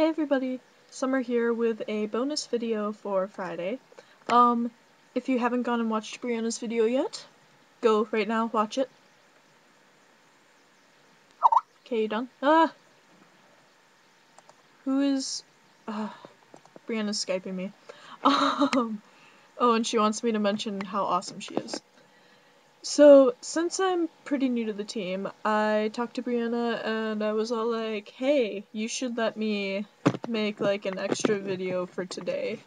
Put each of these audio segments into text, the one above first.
Hey everybody, Summer here with a bonus video for Friday. If you haven't gone and watched Brianna's video yet, go right now, watch it. Okay, you done? Who is, Brianna's Skyping me. Oh, and she wants me to mention how awesome she is. So, since I'm pretty new to the team, I talked to Brianna and I was all like, hey, you should let me make like an extra video for today.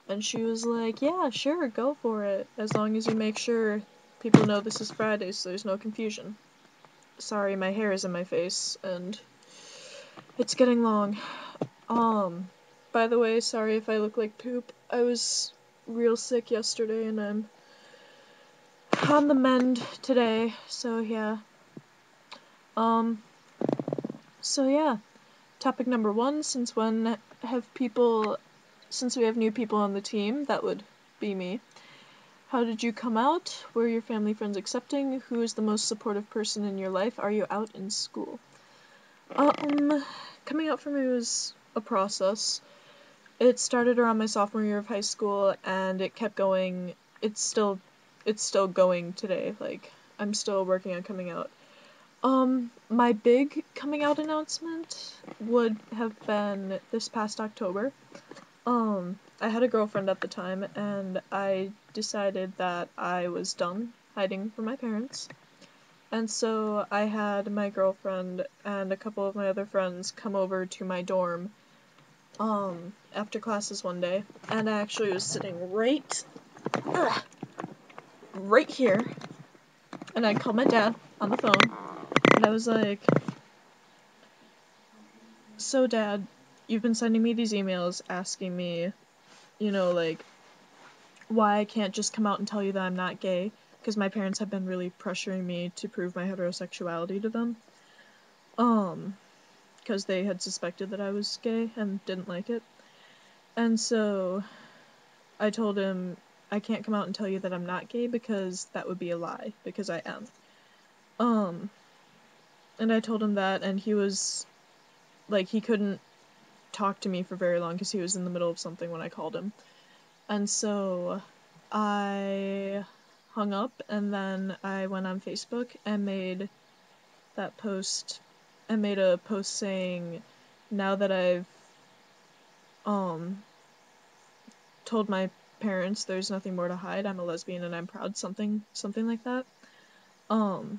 And she was like, yeah, sure, go for it, as long as you make sure people know this is Friday so there's no confusion. Sorry, my hair is in my face, and it's getting long. By the way, sorry if I look like poop. I was real sick yesterday and I'm on the mend today, so yeah. Topic number 1, since we have new people on the team, that would be me. How did you come out? Were your family friends accepting? Who is the most supportive person in your life? Are you out in school? Coming out for me was a process. It started around my sophomore year of high school and it kept going. It's still going today. Like, I'm still working on coming out. My big coming out announcement would have been this past October. I had a girlfriend at the time, and I decided that I was done hiding from my parents. And so I had my girlfriend and a couple of my other friends come over to my dorm, after classes one day, and I actually was sitting right here, and I called my dad on the phone, and I was like, so Dad, you've been sending me these emails asking me, like, why I can't just come out and tell you that I'm not gay, because my parents have been really pressuring me to prove my heterosexuality to them, because they had suspected that I was gay and didn't like it, and so I told him, I can't come out and tell you that I'm not gay because that would be a lie, because I am. And I told him that, and he was, like, he couldn't talk to me for very long because he was in the middle of something when I called him. And so I hung up, and then I went on Facebook and made that post, and made a post saying, now that I've told my parents there's nothing more to hide, I'm a lesbian and I'm proud, something like that. And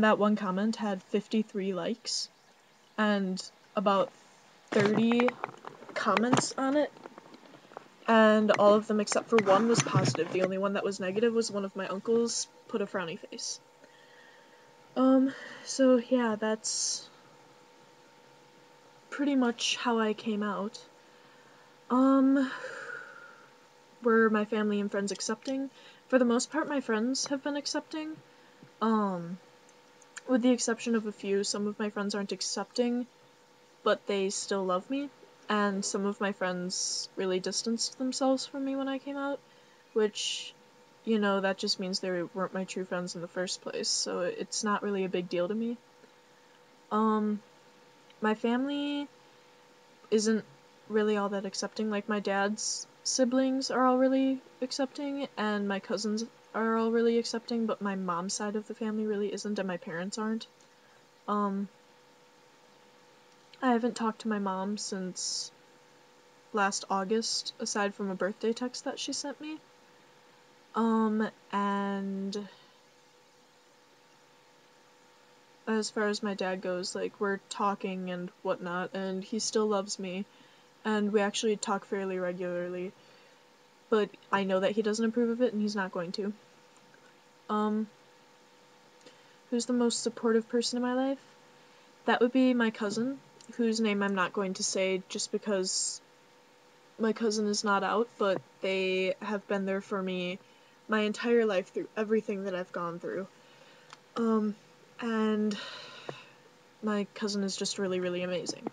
that one comment had 53 likes and about 30 comments on it, and all of them except for one was positive. The only one that was negative was one of my uncles put a frowny face. So yeah, that's pretty much how I came out. Were my family and friends accepting? For the most part, my friends have been accepting. With the exception of a few, some of my friends aren't accepting, but they still love me. And some of my friends really distanced themselves from me when I came out, which, that just means they weren't my true friends in the first place, so it's not really a big deal to me. My family isn't really all that accepting. Like, my dad's siblings are all really accepting, and my cousins are all really accepting, but my mom's side of the family really isn't, and my parents aren't. I haven't talked to my mom since last August, aside from a birthday text that she sent me. And as far as my dad goes, like, we're talking and whatnot, and he still loves me, and we actually talk fairly regularly, but I know that he doesn't approve of it, and he's not going to. Who's the most supportive person in my life? That would be my cousin, whose name I'm not going to say just because my cousin is not out, but they have been there for me my entire life through everything that I've gone through. And my cousin is just really, really amazing.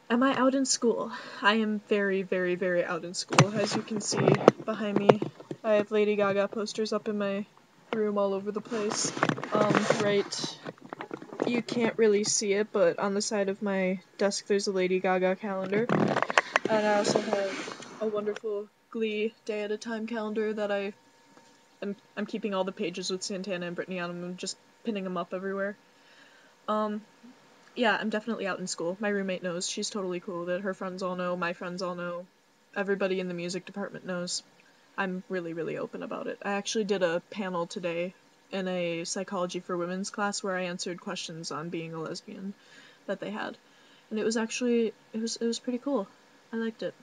Am I out in school? I am very, very, very out in school. As you can see behind me, I have Lady Gaga posters up in my room all over the place. Right you can't really see it, but on the side of my desk there's a Lady Gaga calendar. And I also have a wonderful Glee Day at a Time calendar that I'm keeping all the pages with Santana and Britney on them and just pinning them up everywhere. Yeah, I'm definitely out in school. My roommate knows. She's totally cool with it. Her friends all know. My friends all know. Everybody in the music department knows. I'm really, really open about it. I actually did a panel today in a psychology for women's class where I answered questions on being a lesbian that they had. And it was actually, it was pretty cool. I liked it.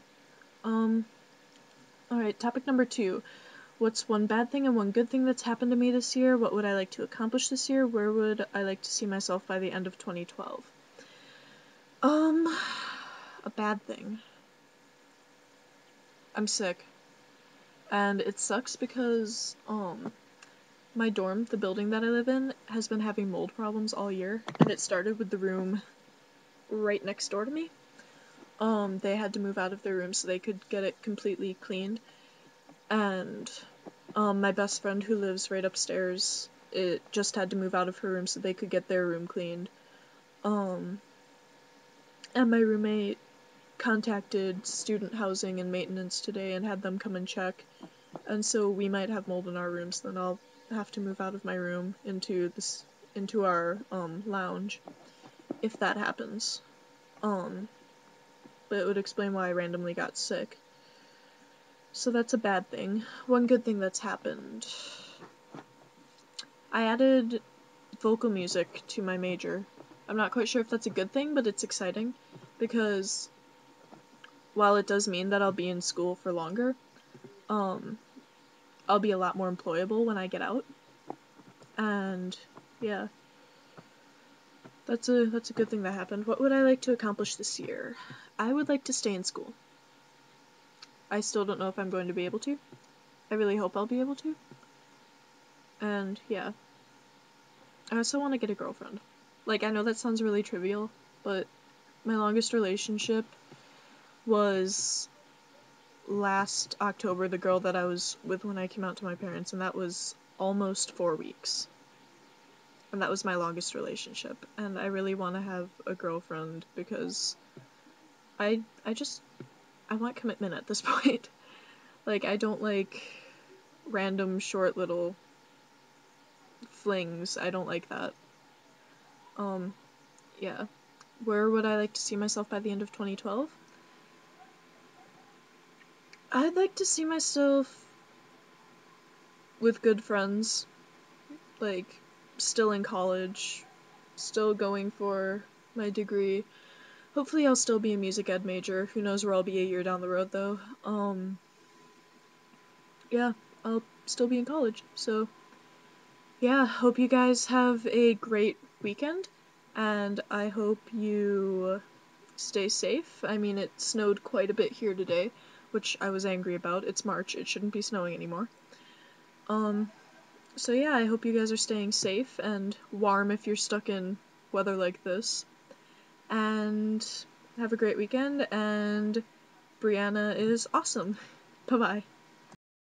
Alright, topic number 2. What's one bad thing and one good thing that's happened to me this year? What would I like to accomplish this year? Where would I like to see myself by the end of 2012? A bad thing. I'm sick. And it sucks because, my dorm, the building that I live in, has been having mold problems all year, and it started with the room right next door to me. They had to move out of their room so they could get it completely cleaned, and, my best friend who lives right upstairs, it just had to move out of her room so they could get their room cleaned. And my roommate contacted student housing and maintenance today and had them come and check, and so we might have mold in our rooms. Then I'll have to move out of my room into our lounge if that happens. But it would explain why I randomly got sick. So that's a bad thing. One good thing that's happened. I added vocal music to my major. I'm not quite sure if that's a good thing, but it's exciting because while it does mean that I'll be in school for longer, I'll be a lot more employable when I get out. And yeah, that's a good thing that happened. What would I like to accomplish this year? I would like to stay in school. I still don't know if I'm going to be able to. I really hope I'll be able to. And yeah. I also want to get a girlfriend. Like, I know that sounds really trivial, but my longest relationship was last October, the girl that I was with when I came out to my parents, and that was almost 4 weeks. And that was my longest relationship. And I really want to have a girlfriend because I want commitment at this point. Like, I don't like random short little flings. I don't like that. Yeah. Where would I like to see myself by the end of 2012? I'd like to see myself with good friends, like, still in college, still going for my degree. Hopefully I'll still be a music ed major. Who knows where I'll be a year down the road, though. Yeah, I'll still be in college, so yeah, hope you guys have a great weekend, and I hope you stay safe. I mean, it snowed quite a bit here today, which I was angry about. It's March, it shouldn't be snowing anymore. So yeah, I hope you guys are staying safe and warm if you're stuck in weather like this. And have a great weekend, and Brianna is awesome. Bye-bye.